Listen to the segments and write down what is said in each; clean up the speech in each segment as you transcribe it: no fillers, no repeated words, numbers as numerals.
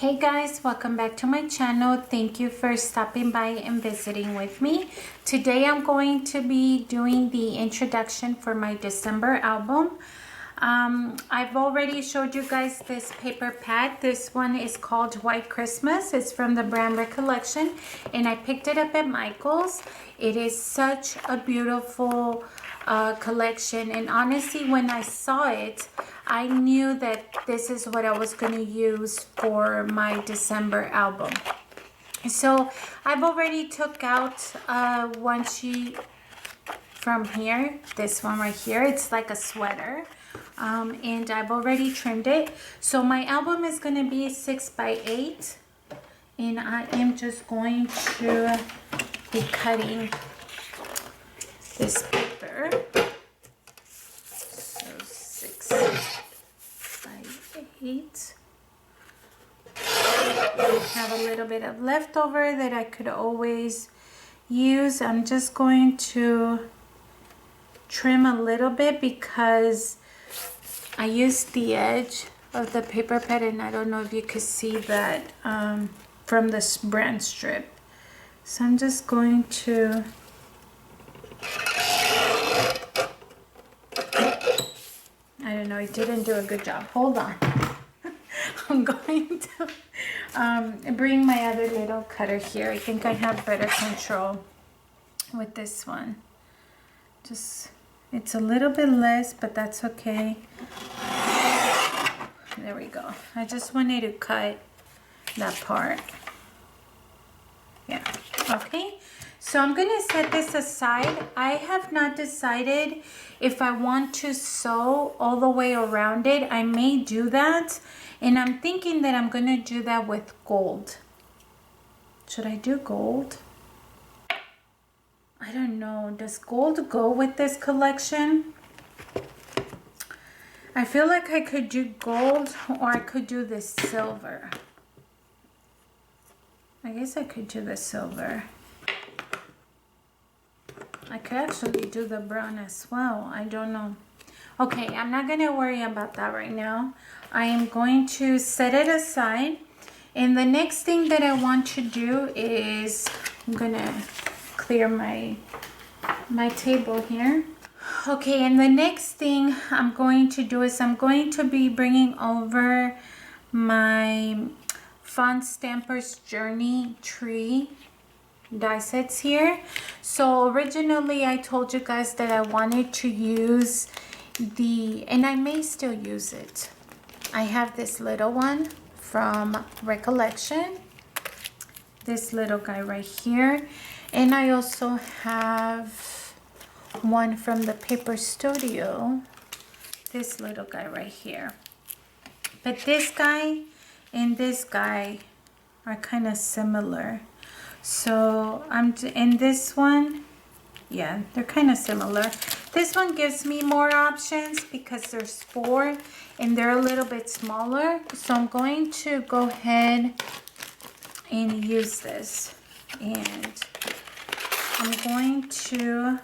Hey guys, welcome back to my channel. Thank you for stopping by and visiting with me. Today I'm going to be doing the introduction for my December album. I've already showed you guys this paper pad. This one is called White Christmas. It's from the brand Recollection and I picked it up at Michael's. It is such a beautiful collection, and honestly when I saw it I knew that this is what I was going to use for my December album. So I've already took out one sheet from here, this one right here. It's like a sweater, and I've already trimmed it. So my album is going to be 6x8, and I am just going to be cutting this paper. So 6x8. I have a little bit of leftover that I could always use. I'm just going to trim a little bit because I used the edge of the paper pad, and I don't know if you could see that from this brand strip. So I'm just going to I don't know, it didn't do a good job. Hold on. I'm going to bring my other little cutter here. I think I have better control with this one. Just, it's a little bit less, but that's okay. There we go. I just wanted to cut that part. Yeah, okay. So I'm going to set this aside. I have not decided if I want to sew all the way around it. I may do that. And I'm thinking that I'm going to do that with gold. Should I do gold? I don't know. Does gold go with this collection? I feel like I could do gold, or I could do this silver. I guess I could do the silver. I could actually do the brown as well. I don't know. Okay, I'm not going to worry about that right now. I am going to set it aside. And the next thing that I want to do is I'm going to clear my table here. Okay, and the next thing I'm going to do is I'm going to be bringing over my Font Stampers Journey tree die sets here. So originally I told you guys that I wanted to use and I may still use it. I have this little one from Recollection, this little guy right here, and I also have one from the Paper Studio, this little guy right here. But this guy and this guy are kind of similar. So in this one, yeah, they're kind of similar. This one gives me more options because there's 4 and they're a little bit smaller. So I'm going to go ahead and use this. And I'm going to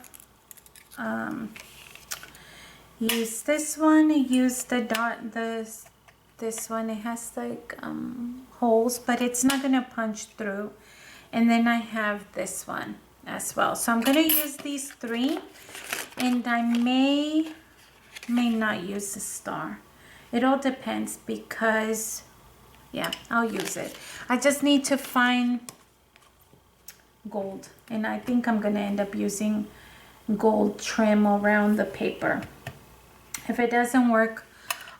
use this one, use the this one. It has like holes, but it's not gonna punch through. And then I have this one as well. So I'm gonna use these 3, and I may not use the star. It all depends because, yeah, I'll use it. I just need to find gold, and I think I'm gonna end up using gold trim around the paper. If it doesn't work,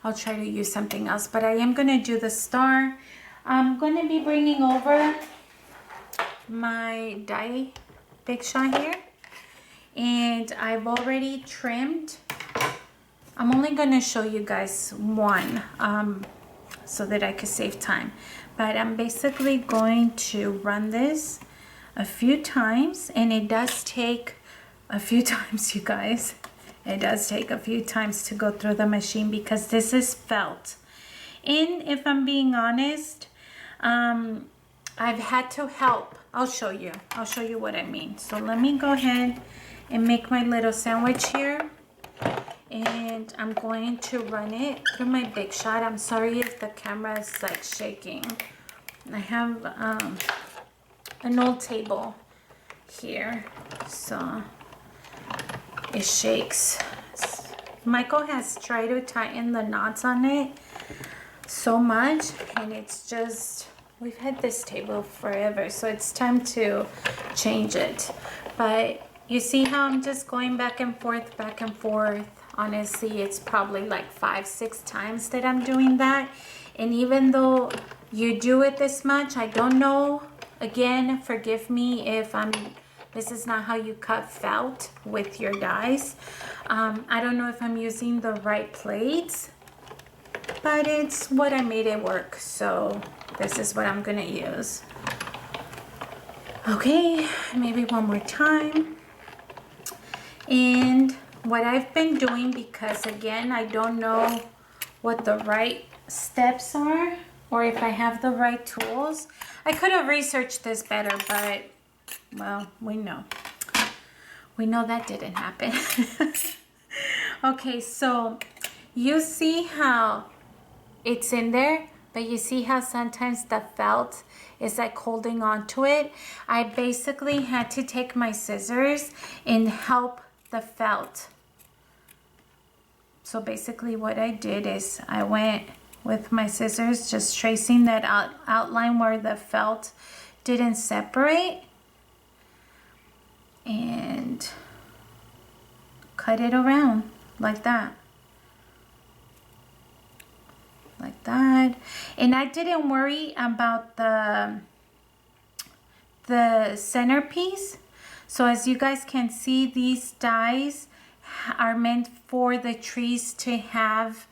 I'll try to use something else, but I am gonna do the star. I'm gonna be bringing over my die big shot here, and I've already trimmed. I'm only going to show you guys one so that I could save time, but I'm basically going to run this a few times, and it does take a few times, you guys. It does take a few times to go through the machine because this is felt. And if I'm being honest, I've had to help. I'll show you what I mean. So let me go ahead and make my little sandwich here, and I'm going to run it through my Big Shot. I'm sorry if the camera is like shaking I have an old table here, so it shakes. Michael has tried to tighten the knots on it so much, and it's just, we've had this table forever, so it's time to change it. But you see how I'm just going back and forth, back and forth. Honestly, it's probably like 5-6 times that I'm doing that. And even though you do it this much, I don't know, again, forgive me if this is not how you cut felt with your dies. I don't know if I'm using the right plates, but it's what I made it work, so this is what I'm gonna use. Okay, maybe one more time. And what I've been doing, because again, I don't know what the right steps are or if I have the right tools. I could have researched this better, but well, we know that didn't happen. Okay, so you see how it's in there, but you see how sometimes the felt is like holding on to it. I basically had to take my scissors and help the felt. So basically what I did is I went with my scissors, just tracing that outline where the felt didn't separate, and cut it around like that. Like that. And I didn't worry about the centerpiece. So as you guys can see, these dies are meant for the trees to have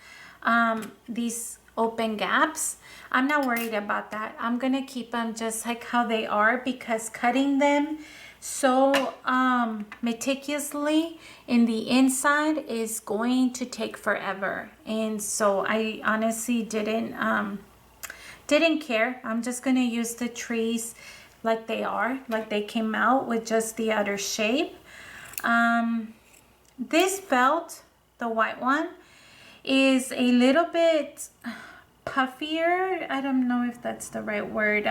these open gaps. I'm not worried about that. I'm gonna keep them just like how they are, because cutting them so meticulously in the inside is going to take forever. And so I honestly didn't care. I'm just gonna use the trees like they are, like they came out with just the other shape. This felt, the white one, is a little bit puffier. I don't know if that's the right word.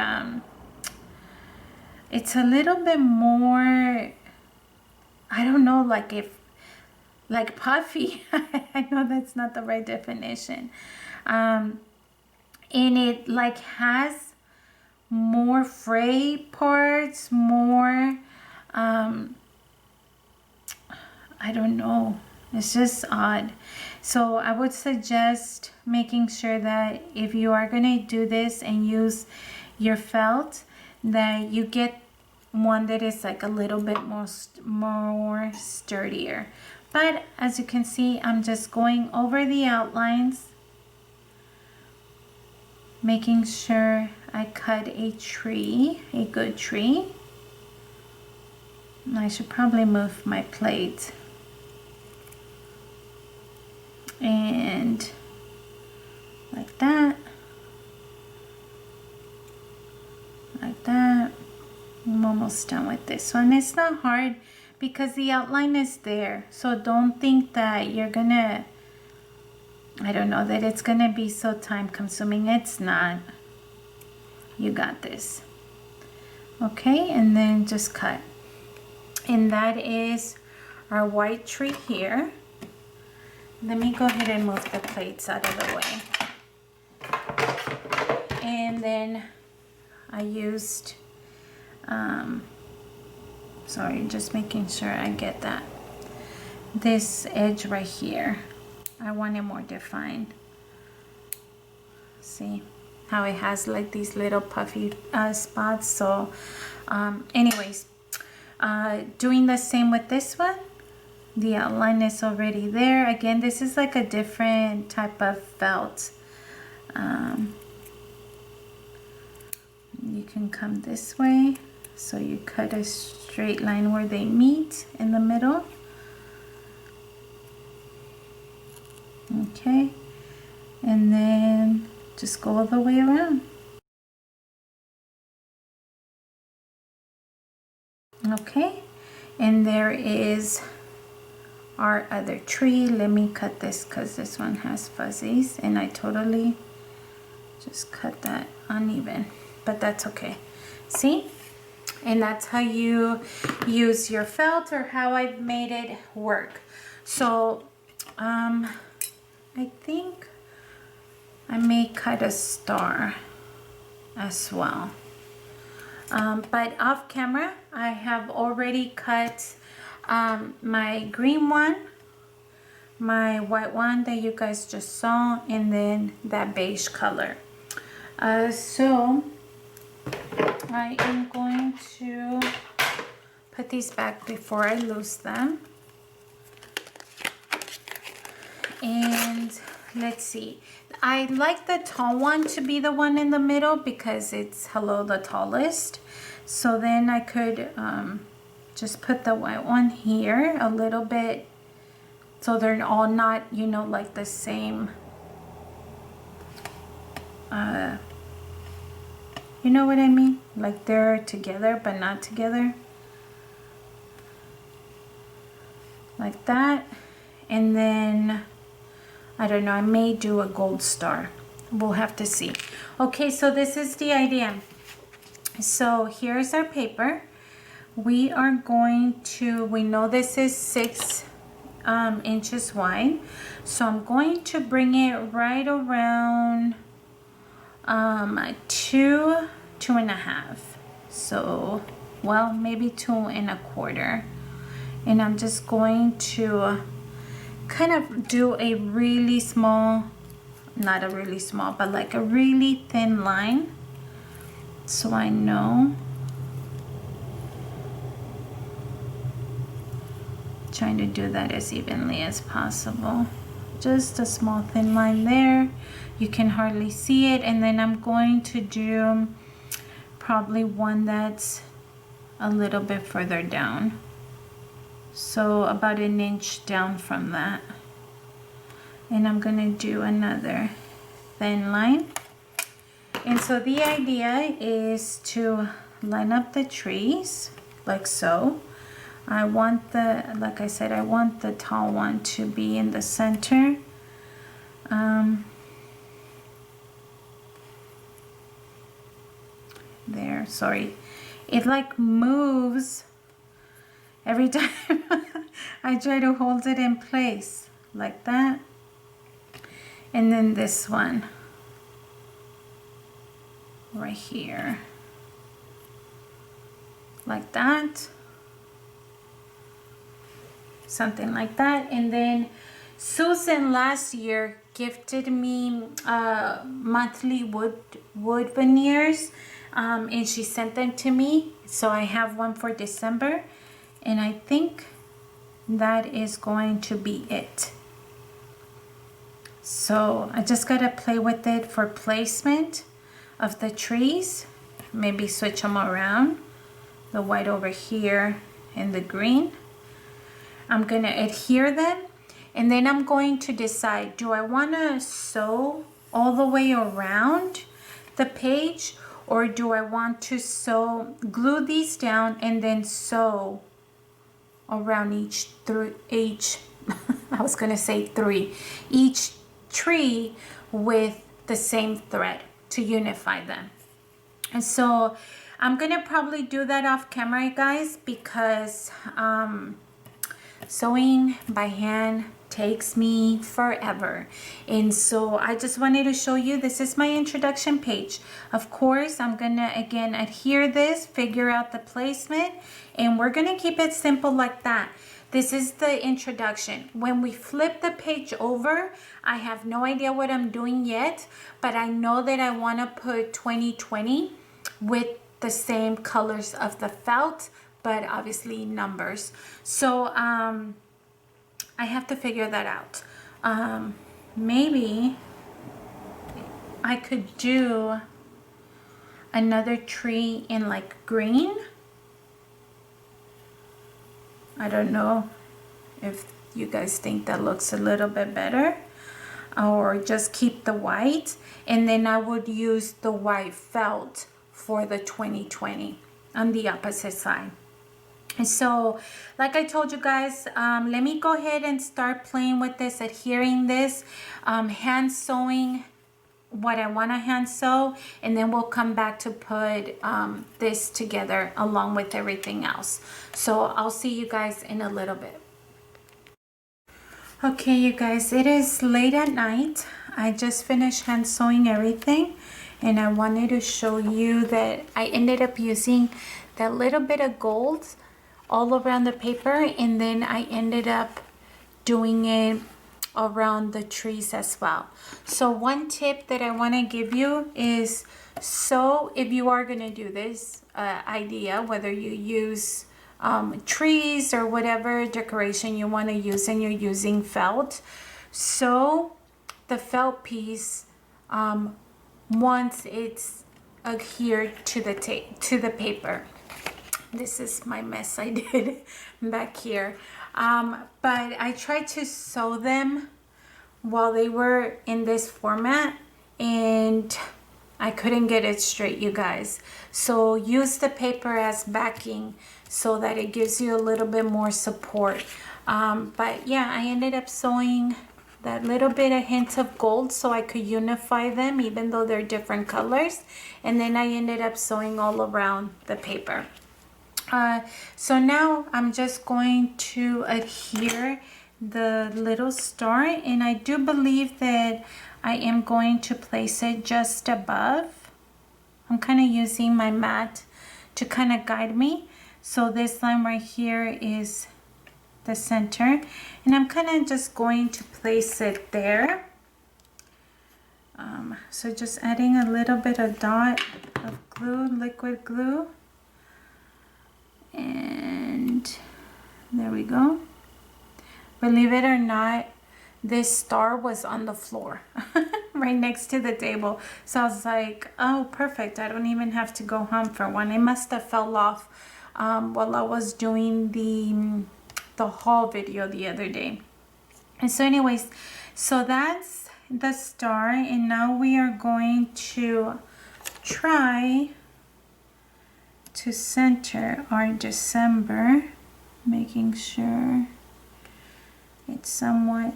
It's a little bit more, I don't know, like puffy. I know that's not the right definition. And it like has more fray parts, more, I don't know. It's just odd. So I would suggest making sure that if you are going to do this and use your felt, that you get one that is like a little bit more sturdier. But as you can see, I'm just going over the outlines, making sure I cut a tree, a good tree. I should probably move my plate. And like that, like that. I'm almost done with this one. It's not hard because the outline is there, so don't think that you're gonna, I don't know, that it's gonna be so time consuming. It's not. You got this. Okay, and then just cut. And that is our white tree here. Let me go ahead and move the plates out of the way. And then I used, sorry, just making sure I get that. This edge right here, I want it more defined. See how it has like these little puffy spots. So anyways, doing the same with this one. The outline is already there. Again, this is like a different type of felt. You can come this way, so you cut a straight line where they meet in the middle. Okay, and then just go all the way around. Okay, and there is our other tree. Let me cut this because this one has fuzzies, and I totally just cut that uneven. but that's okay. See? And that's how you use your felt, or how I've made it work. So I think I may cut a star as well. But off camera, I have already cut my green one, my white one that you guys just saw, and then that beige color. So I am going to put these back before I lose them. And let's see. I like the tall one to be the one in the middle because it's hello the tallest. So then I could just put the white one here a little bit, so they're all not, you know, like the same. You know what I mean? Like they're together but not together. Like that. And then I don't know, I may do a gold star. We'll have to see. Okay, so this is the idea. So here's our paper. We are going to, we know this is 6 inches wide. So I'm going to bring it right around 2.5. So, well, maybe 2.25. And I'm just going to kind of do a really small, not a really small, but like a really thin line, so I know. Trying to do that as evenly as possible. Just a small thin line there. You can hardly see it. And then I'm going to do probably one that's a little bit further down. So about 1 inch down from that. And I'm gonna do another thin line. And so the idea is to line up the trees like so. I want the, like I said, I want the tall one to be in the center. There, sorry. It like moves every time I try to hold it in place like that. And then this one right here like that, something like that. And then Susan last year gifted me monthly wood veneers, and she sent them to me, so I have one for December, and I think that is going to be it. So I just gotta play with it for placement of the trees, maybe switch them around, the white over here and the green. I'm gonna adhere them, and then I'm going to decide, do I want to sew all the way around the page, or do I want to glue these down and then sew around each I was gonna say each tree with the same thread to unify them. And so I'm gonna probably do that off camera, guys, because sewing by hand takes me forever. And so I just wanted to show you, this is my introduction page. Of course, I'm gonna again adhere this, figure out the placement, and we're gonna keep it simple like that. This is the introduction. When we flip the page over, I have no idea what I'm doing yet, but I know that I want to put 2020 with the same colors of the felt, but obviously numbers. So I have to figure that out. Maybe I could do another tree in like green. I don't know if you guys think that looks a little bit better, or just keep the white, and then I would use the white felt for the 2020 on the opposite side. And so, like I told you guys, let me go ahead and start playing with this, adhering this, hand sewing what I want to hand sew, and then we'll come back to put this together along with everything else. So I'll see you guys in a little bit. Okay, you guys, it is late at night. I just finished hand sewing everything, and I wanted to show you that I ended up using that little bit of gold all around the paper, and then I ended up doing it around the trees as well. So one tip that I want to give you is, so if you are going to do this idea, whether you use trees or whatever decoration you want to use and you're using felt, sew the felt piece once it's adhered to the paper. This is my mess I did back here. But I tried to sew them while they were in this format, and I couldn't get it straight, you guys. So use the paper as backing so that it gives you a little bit more support. But yeah, I ended up sewing that little bit, a hint of gold, so I could unify them even though they're different colors. And then I ended up sewing all around the paper. So now I'm just going to adhere the little star, and I do believe that I am going to place it just above. I'm kind of using my mat to kind of guide me. So this line right here is the center, and I'm kind of just going to place it there. So just adding a little bit of dot of glue, liquid glue. And there we go. Believe it or not, this star was on the floor right next to the table. So I was like, oh, perfect. I don't even have to go home for one. It must have fell off while I was doing the haul video the other day. And so anyways, so that's the star. And now we are going to try to center our December, making sure it's somewhat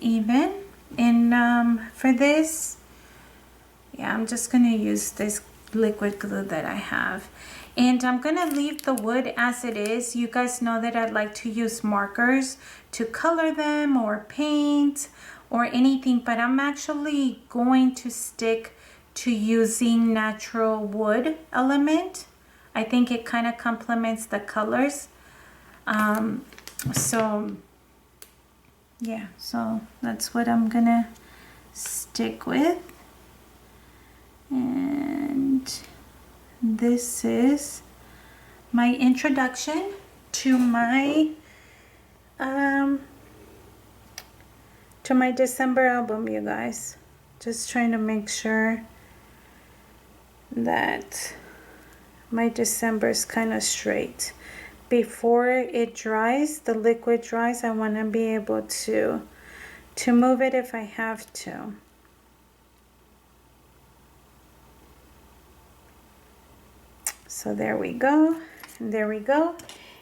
even. And for this, yeah, I'm just gonna use this liquid glue that I have, and I'm gonna leave the wood as it is. You guys know that I'd like to use markers to color them or paint or anything, but I'm actually going to stick to using natural wood element. I think it kind of complements the colors. So yeah, so that's what I'm gonna stick with. And this is my introduction to my December album, you guys. Just trying to make sure that my December is kind of straight. Before it dries, the liquid dries, I want to be able to move it if I have to. So there we go. There we go.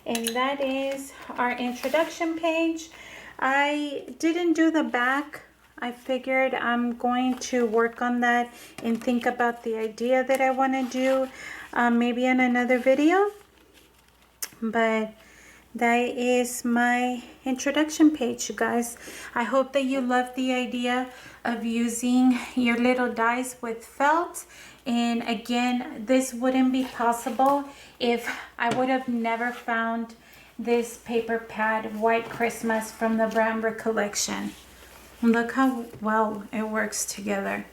And that is our introduction page. I didn't do the back. I figured I'm going to work on that and think about the idea that I want to do maybe in another video. But that is my introduction page, you guys. I hope that you love the idea of using your little dies with felt. And again, this wouldn't be possible if I would have never found this paper pad White Christmas from the Bramber collection. Look how well it works together.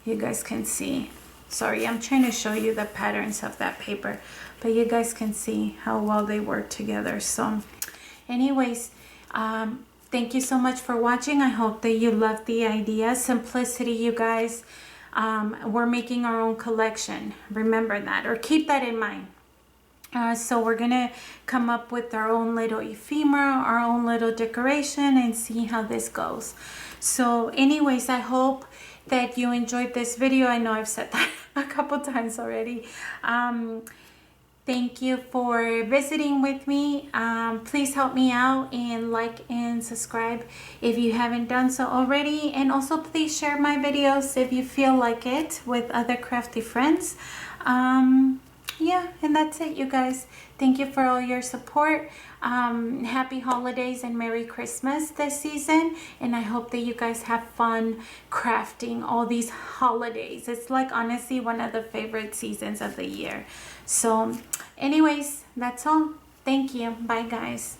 You guys can see. Sorry, I'm trying to show you the patterns of that paper, but you guys can see how well they work together. So anyways, thank you so much for watching. I hope that you love the idea. Simplicity, you guys. We're making our own collection. Remember that, or keep that in mind. So we're gonna come up with our own little ephemera, our own little decoration, and see how this goes. So anyways, I hope that you enjoyed this video. I know I've said that a couple times already. Thank you for visiting with me. Please help me out and like and subscribe if you haven't done so already. And also please share my videos if you feel like it with other crafty friends. Yeah, and that's it, you guys. Thank you for all your support. Happy holidays and Merry Christmas this season. And I hope that you guys have fun crafting all these holidays. It's like honestly one of the favorite seasons of the year. So anyways, that's all. Thank you. Bye, guys.